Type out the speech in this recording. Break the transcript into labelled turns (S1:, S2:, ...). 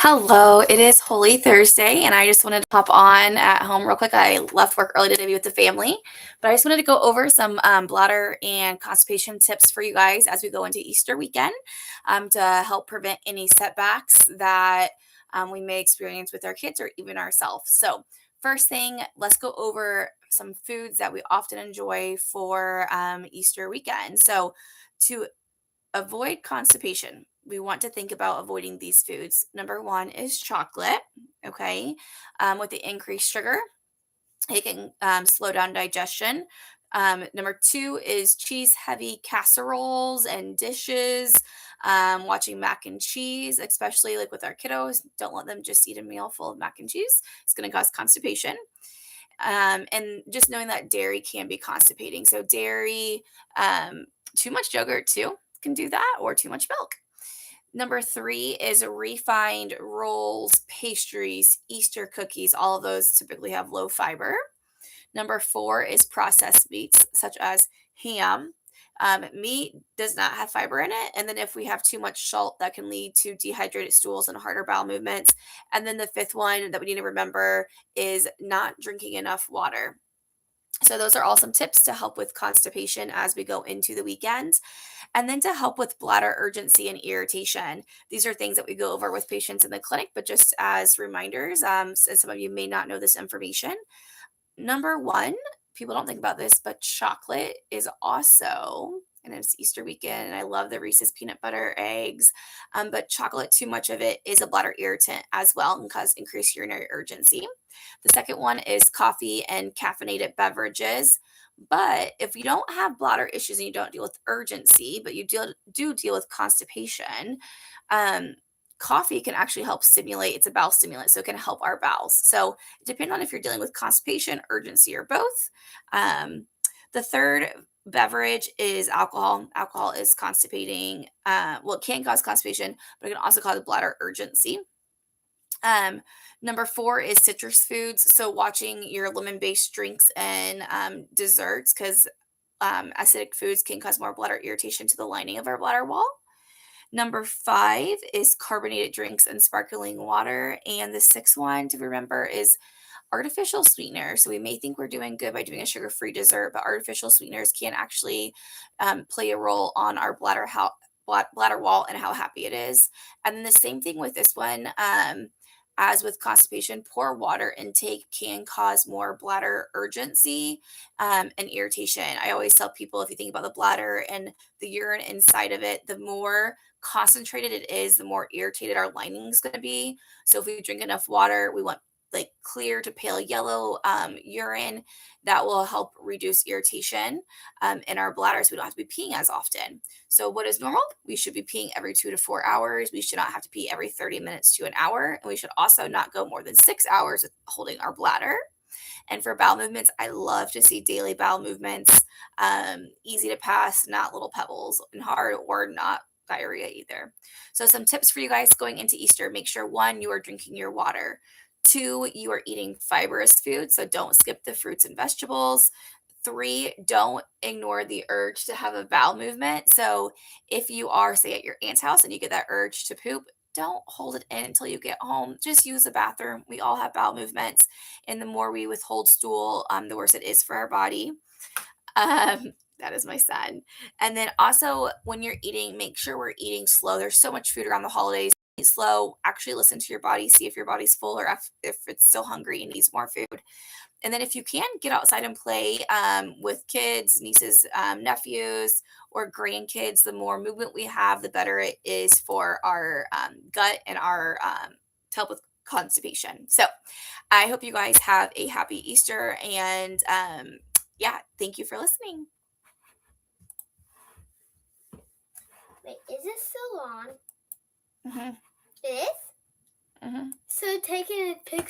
S1: Hello, it is Holy Thursday, and I just wanted to hop on at home real quick. I left work early today to be with the family, but I just wanted to go over some bladder and constipation tips for you guys as we go into Easter weekend to help prevent any setbacks that we may experience with our kids or even ourselves. So, first thing, let's go over some foods that we often enjoy for Easter weekend. So, to avoid constipation, we want to think about avoiding these foods. Number one is chocolate. Okay. With the increased sugar, it can slow down digestion. Number two is cheese heavy casseroles and dishes. Watching mac and cheese, especially like with our kiddos, don't let them just eat a meal full of mac and cheese. It's going to cause constipation. And just knowing that dairy can be constipating. So, dairy, too much yogurt too can do that, or too much milk. Number three is refined rolls, pastries, Easter cookies. All of those typically have low fiber. Number four is processed meats, such as ham. Meat does not have fiber in it. And then if we have too much salt, that can lead to dehydrated stools and harder bowel movements. And then the fifth one that we need to remember is not drinking enough water. So those are all some tips to help with constipation as we go into the weekend. And then to help with bladder urgency and irritation. These are things that we go over with patients in the clinic, but just as reminders, as some of you may not know this information. Number one, people don't think about this, but chocolate is also, and it's Easter weekend, and I love the Reese's peanut butter eggs, but chocolate, too much of it is a bladder irritant as well and cause increased urinary urgency. The second one is coffee and caffeinated beverages. But if you don't have bladder issues and you don't deal with urgency, but you do deal with constipation, um, coffee can actually help stimulate. It's a bowel stimulant, so it can help our bowels. So depending on if you're dealing with constipation, urgency, or both. Um, the third beverage is alcohol. Alcohol is constipating. Well, it can cause constipation, but it can also cause bladder urgency. Um, Number four is citrus foods. So watching your lemon-based drinks and desserts, because acidic foods can cause more bladder irritation to the lining of our bladder wall. Number five is carbonated drinks and sparkling water. And the sixth one to remember is artificial sweeteners. So we may think we're doing good by doing a sugar-free dessert, but artificial sweeteners can actually play a role on our bladder wall and how happy it is. And then the same thing with this one. As with constipation, poor water intake can cause more bladder urgency and irritation. I always tell people, if you think about the bladder and the urine inside of it, the more concentrated it is, the more irritated our lining is going to be. So if we drink enough water, we want like clear to pale yellow urine. That will help reduce irritation in our bladder, so we don't have to be peeing as often. So what is normal? We should be peeing every 2 to 4 hours. We should not have to pee every 30 minutes to an hour. And we should also not go more than 6 hours with holding our bladder. And for bowel movements, I love to see daily bowel movements, easy to pass, not little pebbles and hard, or not diarrhea either. So some tips for you guys going into Easter: make sure, one, you are drinking your water. Two, you are eating fibrous food, so don't skip the fruits and vegetables. Three, don't ignore the urge to have a bowel movement. So if you are, say, at your aunt's house and you get that urge to poop, don't hold it in until you get home. Just use the bathroom. We all have bowel movements, and the more we withhold stool, the worse it is for our body. That is my son. And then also, when you're eating, make sure we're eating slow. There's so much food around the holidays. Eat slow. Actually listen to your body. See if your body's full, or if it's still hungry and needs more food. And then if you can, get outside and play with kids, nieces, nephews, or grandkids. The more movement we have, the better it is for our gut and our to help with constipation. So I hope you guys have a happy Easter, and yeah, thank you for listening.
S2: Wait, is it still on?
S1: Mm-hmm.
S2: It is?
S1: Mm-hmm.
S2: So taking a picture